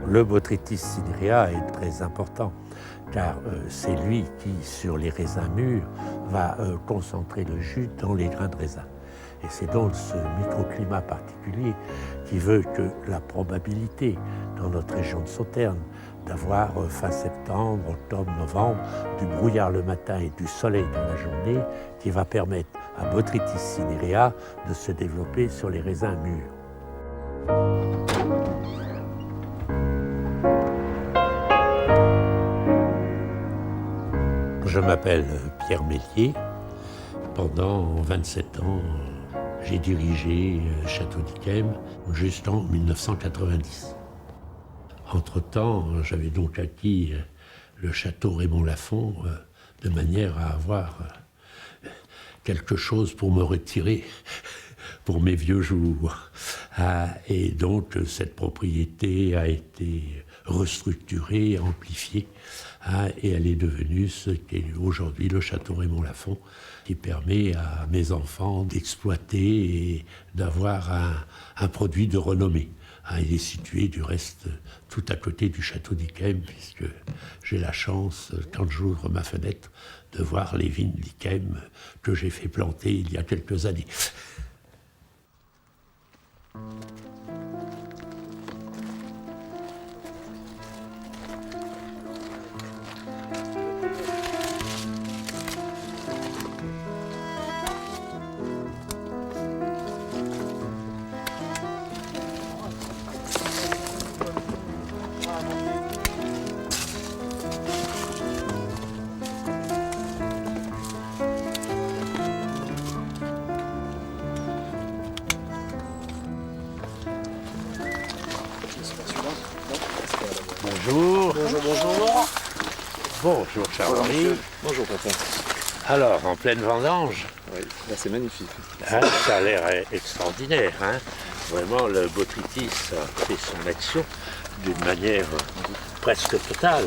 Le Botrytis cinerea est très important car c'est lui qui, sur les raisins mûrs, va concentrer le jus dans les grains de raisin. Et c'est donc ce microclimat particulier qui veut que la probabilité dans notre région de Sauternes d'avoir fin septembre, octobre, novembre, du brouillard le matin et du soleil dans la journée, qui va permettre à Botrytis cinerea de se développer sur les raisins mûrs. Je m'appelle Pierre Mélier. Pendant 27 ans, j'ai dirigé Château d'Yquem jusqu'en 1990. Entre-temps, j'avais donc acquis le château Raymond-Lafon de manière à avoir quelque chose pour me retirer pour mes vieux jours. Et donc, cette propriété a été restructurée, amplifiée, et elle est devenue ce qu'est aujourd'hui le château Raymond-Lafon, qui permet à mes enfants d'exploiter et d'avoir un produit de renommée. Il est situé du reste tout à côté du château d'Yquem, puisque j'ai la chance, quand j'ouvre ma fenêtre, de voir les vignes d'Yquem que j'ai fait planter il y a quelques années. Bonjour. Bonjour, bonjour. Bonjour, Charles-Henri. Bonjour, papa. Alors, en pleine vendange, Oui, là c'est magnifique. ça a l'air extraordinaire. Vraiment, le Botrytis a fait son action d'une manière presque totale.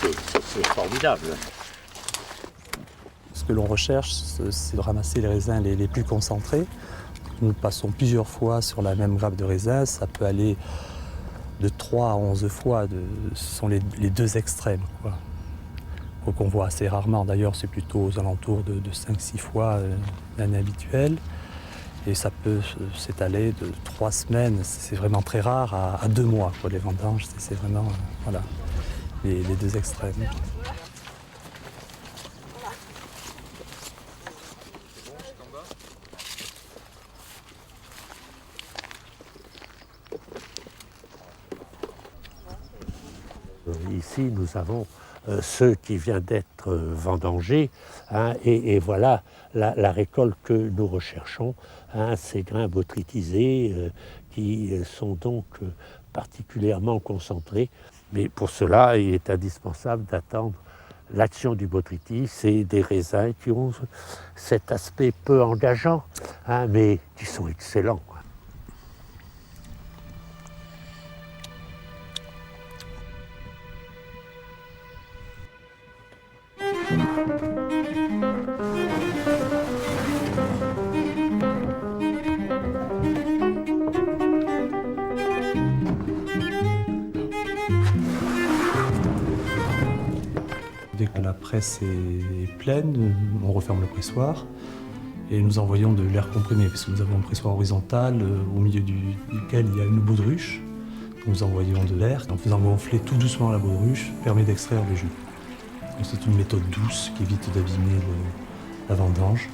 C'est formidable. Ce que l'on recherche, c'est de ramasser les raisins les plus concentrés. Nous passons plusieurs fois sur la même grappe de raisins. Ça peut aller de 3 à 11 fois, ce sont les deux extrêmes, quoi. Qu'on voit assez rarement, d'ailleurs c'est plutôt aux alentours de 5-6 fois l'année habituelle. Et ça peut s'étaler de 3 semaines, c'est vraiment très rare, à 2 mois pour les vendanges. C'est vraiment voilà, les deux extrêmes. Ici, nous avons ceux qui viennent d'être vendangés, et voilà la récolte que nous recherchons, ces grains botrytisés qui sont donc particulièrement concentrés. Mais pour cela, il est indispensable d'attendre l'action du botrytis et des raisins qui ont cet aspect peu engageant, mais qui sont excellents. Dès que la presse est pleine, on referme le pressoir et nous envoyons de l'air comprimé, parce que nous avons un pressoir horizontal au milieu duquel il y a une baudruche. Nous envoyons de l'air en faisant gonfler tout doucement la baudruche, permet d'extraire le jus. C'est une méthode douce qui évite d'abîmer la vendange.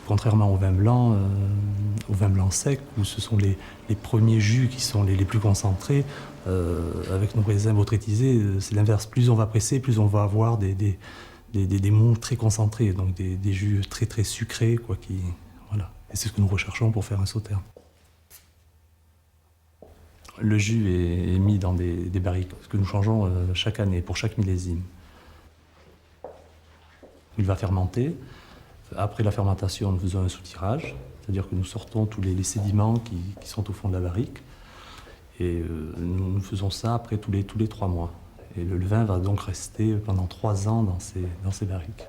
Contrairement au vin blanc sec, où ce sont les premiers jus qui sont les plus concentrés, avec nos raisins botrytisés, c'est l'inverse. Plus on va presser, plus on va avoir des mots très concentrés, donc des jus très très sucrés, quoi, voilà. Et c'est ce que nous recherchons pour faire un sauterne. Le jus est mis dans des barriques, ce que nous changeons chaque année, pour chaque millésime. Il va fermenter. Après la fermentation, nous faisons un soutirage, c'est-à-dire que nous sortons tous les sédiments qui sont au fond de la barrique. Et nous faisons ça après tous les 3 mois. Et le vin va donc rester pendant 3 ans dans ces barriques.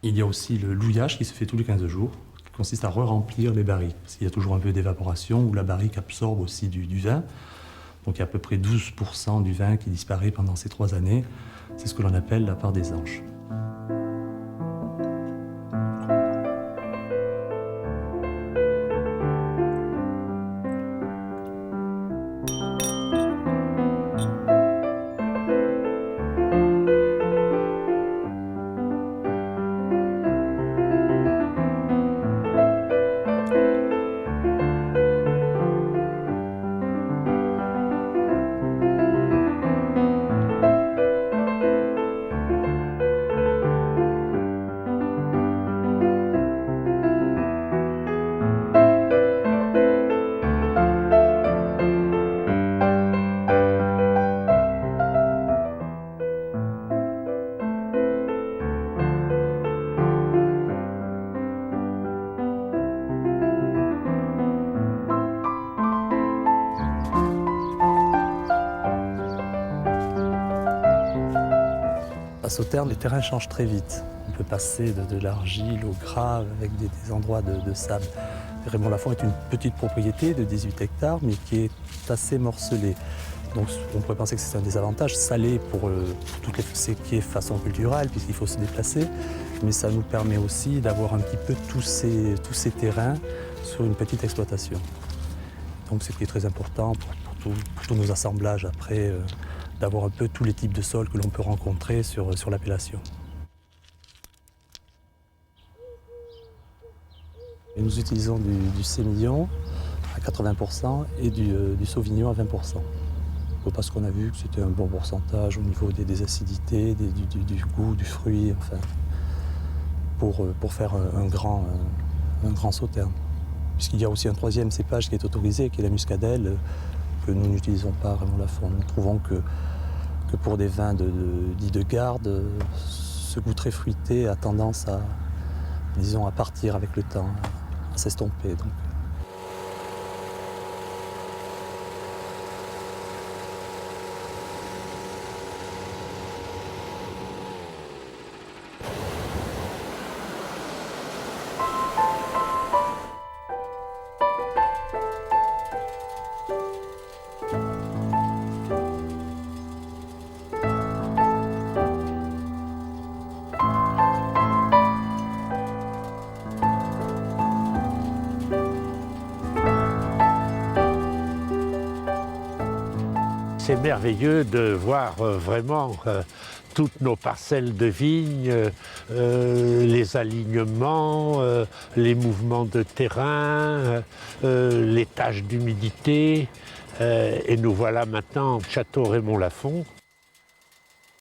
Il y a aussi le louillage qui se fait tous les 15 jours, qui consiste à re-remplir les barriques, parce qu'il y a toujours un peu d'évaporation où la barrique absorbe aussi du vin. Donc il y a à peu près 12% du vin qui disparaît pendant ces 3 années. C'est ce que l'on appelle la part des anges. À Sauternes, les terrains changent très vite. On peut passer de l'argile au gras avec des endroits de sable. Raymond Lafont est une petite propriété de 18 hectares, mais qui est assez morcelée. Donc on pourrait penser que c'est un désavantage salé pour tout ce qui est façon culturelle, puisqu'il faut se déplacer. Mais ça nous permet aussi d'avoir un petit peu tous ces terrains sur une petite exploitation. Donc c'est ce qui est très important pour tous nos assemblages après, d'avoir un peu tous les types de sols que l'on peut rencontrer sur l'appellation. Et nous utilisons du sémillon à 80% et du sauvignon à 20%. Parce qu'on a vu que c'était un bon pourcentage au niveau des acidités, du goût, du fruit, enfin, pour faire un grand sauterne. Puisqu'il y a aussi un 3e cépage qui est autorisé, qui est la muscadelle, que nous n'utilisons pas à Raymond Lafont. Nous trouvons que pour des vins dits de garde, ce goût très fruité a tendance à partir avec le temps, à s'estomper. C'est merveilleux de voir vraiment toutes nos parcelles de vignes, les alignements, les mouvements de terrain, les taches d'humidité. Et nous voilà maintenant au château Raymond Lafont,